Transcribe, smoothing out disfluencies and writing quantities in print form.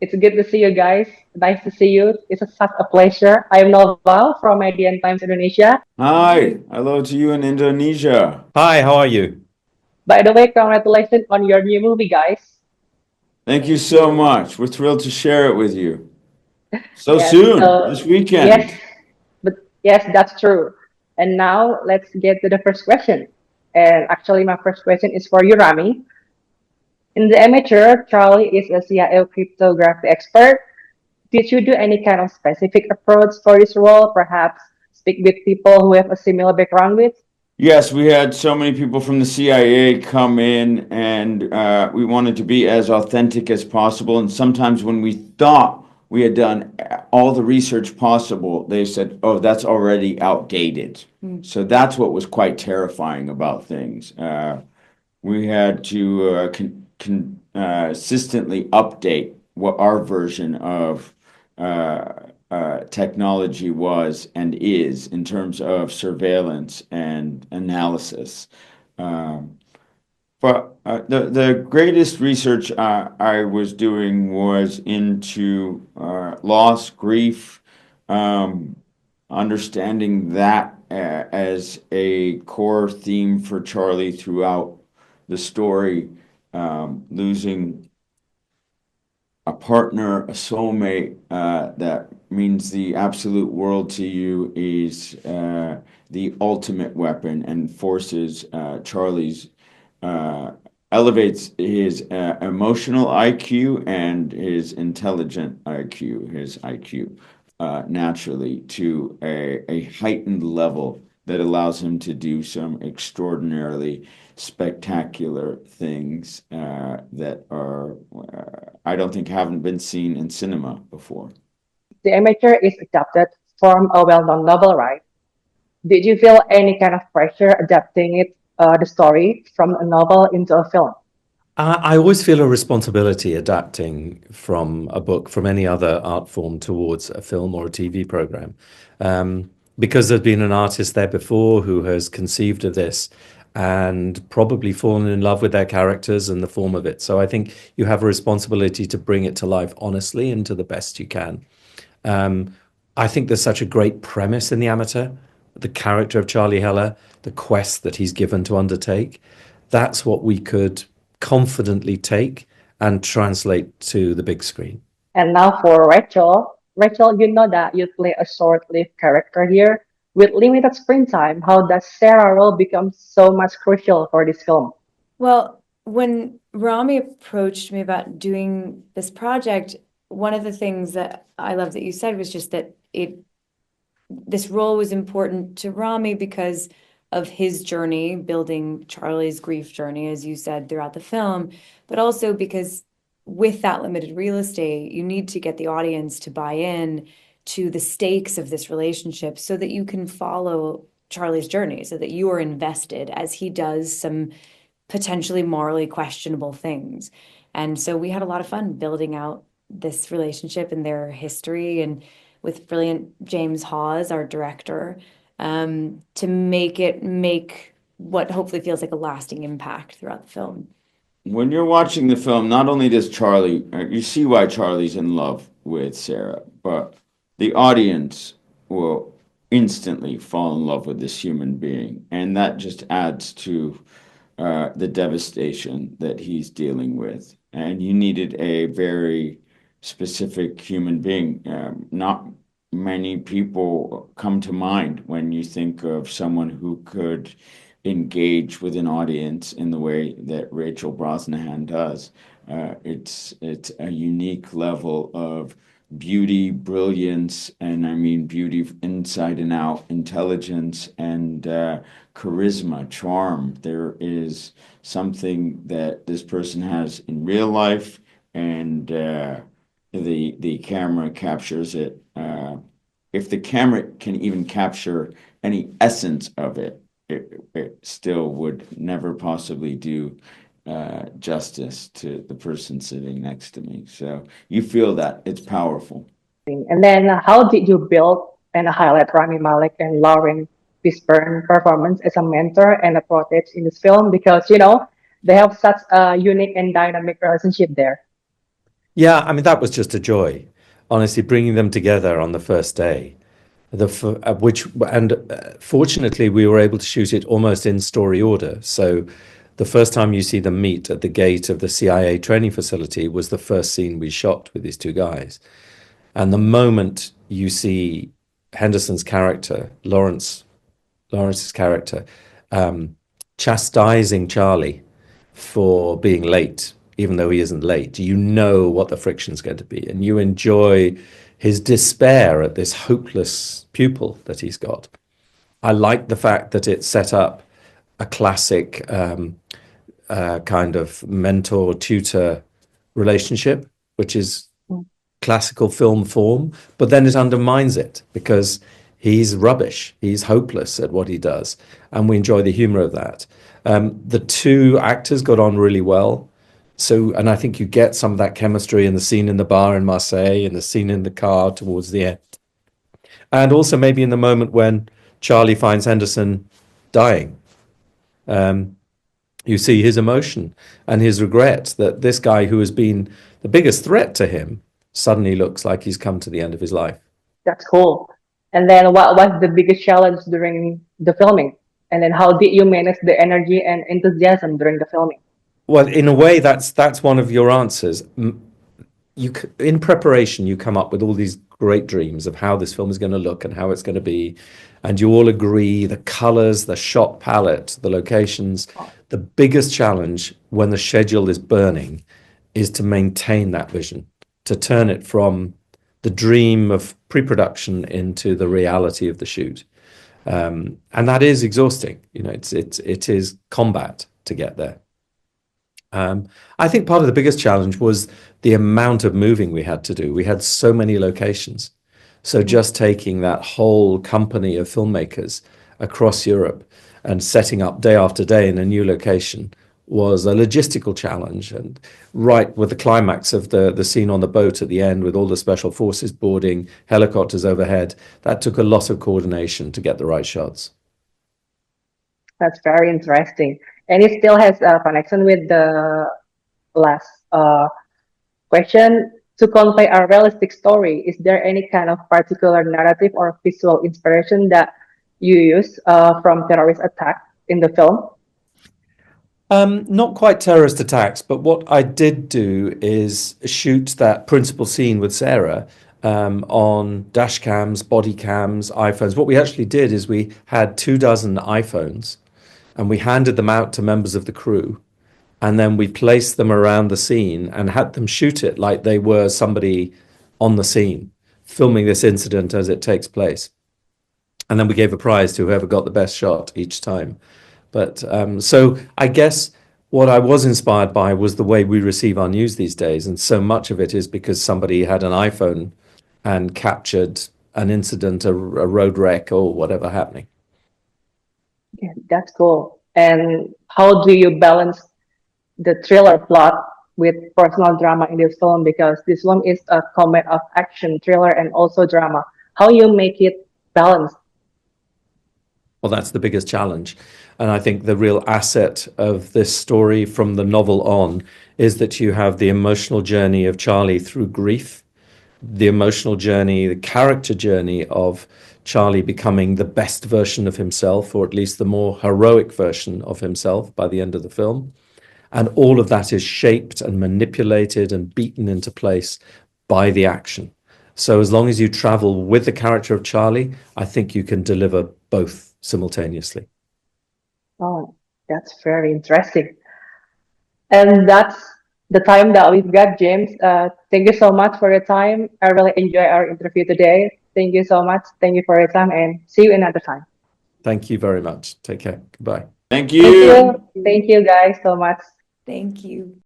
It's good to see you guys. Nice to see you. It's such a pleasure. I'm Noval from IDN Times Indonesia. Hi, hello to you in Indonesia. Hi, how are you? By the way, congratulations on your new movie, guys. Thank you Thank so you. much. We're thrilled to share it with you. So Yes. soon, So this yes, weekend. but yes, that's true. And now let's get to the first question. And actually, my first question is for you, Rami. In The Amateur, Charlie is a CIA cryptography expert. Did you do any kind of specific approach for this role? Perhaps speak with people who have a similar background with? Yes, we had so many people from the CIA come in, and we wanted to be as authentic as possible. And sometimes when we thought we had done all the research possible, they said, "Oh, that's already outdated." So that's what was quite terrifying about things. We had to consistently update what our version of technology was and is in terms of surveillance and analysis. Um, but the greatest research I was doing was into loss, grief, um, understanding that as a core theme for Charlie throughout the story, losing a partner, a soulmate that means the absolute world to you is the ultimate weapon and forces Charlie's uh, elevates his emotional IQ and his intelligent IQ, his IQ, naturally to a heightened level that allows him to do some extraordinarily spectacular things that are, I don't think, haven't been seen in cinema before. The Amateur is adapted from a well-known novel, right? Did you feel any kind of pressure adapting the story from a novel into a film? I always feel a responsibility adapting from a book, from any other art form towards a film or a TV program. Because there's been an artist there before who has conceived of this and probably fallen in love with their characters and the form of it. So I think you have a responsibility to bring it to life honestly and to the best you can. Um, I think there's such a great premise in The Amateur, the character of Charlie Heller, the quest that he's given to undertake. That's what we could confidently take and translate to the big screen. And now for Rachel. Rachel, you know that you play a short-lived character here. With limited screen time, how does Sarah role become so much crucial for this film? Well, when Rami approached me about doing this project, one of the things that I love that you said was just that this role was important to Rami because of his journey, building Charlie's grief journey, as you said, throughout the film, but also because with that limited real estate, you need to get the audience to buy in to the stakes of this relationship so that you can follow Charlie's journey, so that you are invested as he does some potentially morally questionable things. And so we had a lot of fun building out this relationship and their history, and with brilliant James Hawes, our director, to make what hopefully feels like a lasting impact throughout the film. When you're watching the film, not only does Charlie, you see why Charlie's in love with Sarah, but the audience will instantly fall in love with this human being. And that just adds to the devastation that he's dealing with. And you needed a very specific human being. Not many people come to mind when you think of someone who could engage with an audience in the way that Rachel Brosnahan does. It's a unique level of beauty, brilliance, and I mean beauty inside and out, intelligence, and charisma, charm. There is something that this person has in real life, and the camera captures it. If the camera can even capture any essence of it, it still would never possibly do justice to the person sitting next to me. So you feel that it's powerful. And then how did you build and highlight Rami Malek and Lauren Fishburne performance as a mentor and a protege in this film? Because, they have such a unique and dynamic relationship there. Yeah, I mean, that was just a joy. Honestly, bringing them together on the first day, fortunately, we were able to shoot it almost in story order. So the first time you see them meet at the gate of the CIA training facility was the first scene we shot with these two guys. And the moment you see Henderson's character, Lawrence's character, chastising Charlie for being late, even though he isn't late, you know what the friction's going to be, and you enjoy his despair at this hopeless pupil that he's got. I like the fact that it set up a classic kind of mentor-tutor relationship, which is classical film form, but then it undermines it because he's rubbish. He's hopeless at what he does, and we enjoy the humor of that. The two actors got on really well. So, and I think you get some of that chemistry in the scene in the bar in Marseille and the scene in the car towards the end. And also maybe in the moment when Charlie finds Henderson dying. You see his emotion and his regret that this guy who has been the biggest threat to him suddenly looks like he's come to the end of his life. That's cool. And then what was the biggest challenge during the filming? And then how did you manage the energy and enthusiasm during the filming? Well, in a way, that's one of your answers. In preparation, you come up with all these great dreams of how this film is going to look and how it's going to be, and you all agree the colors, the shot palette, the locations. The biggest challenge when the schedule is burning is to maintain that vision, to turn it from the dream of pre-production into the reality of the shoot, and that is exhausting. You know, it is combat to get there. I think part of the biggest challenge was the amount of moving we had to do. We had so many locations. So just taking that whole company of filmmakers across Europe and setting up day after day in a new location was a logistical challenge. And right with the climax of the scene on the boat at the end with all the special forces boarding, helicopters overhead, that took a lot of coordination to get the right shots. That's very interesting. And it still has a connection with the last question. To convey a realistic story, is there any kind of particular narrative or visual inspiration that you use from terrorist attack in the film? Not quite terrorist attacks, but what I did do is shoot that principal scene with Sarah on dash cams, body cams, iPhones. What we actually did is we had 24 iPhones and we handed them out to members of the crew. And then we placed them around the scene and had them shoot it like they were somebody on the scene, filming this incident as it takes place. And then we gave a prize to whoever got the best shot each time. But so I guess what I was inspired by was the way we receive our news these days. And so much of it is because somebody had an iPhone and captured an incident, a road wreck or whatever happening. Yeah, that's cool. And how do you balance the thriller plot with personal drama in this film? Because this one is a comedy of action, thriller, and also drama. How you make it balanced? Well, that's the biggest challenge. And I think the real asset of this story from the novel on is that you have the emotional journey of Charlie through grief, the emotional journey, the character journey of Charlie becoming the best version of himself, or at least the more heroic version of himself by the end of the film. And all of that is shaped and manipulated and beaten into place by the action. So as long as you travel with the character of Charlie, I think you can deliver both simultaneously. Oh, that's very interesting. And that's the time that we've got, James. Thank you so much for your time. I really enjoy our interview today. Thank you so much. Thank you for your time and see you another time. Thank you very much. Take care. Goodbye. Thank Thank you. you. Thank you guys so much. Thank you.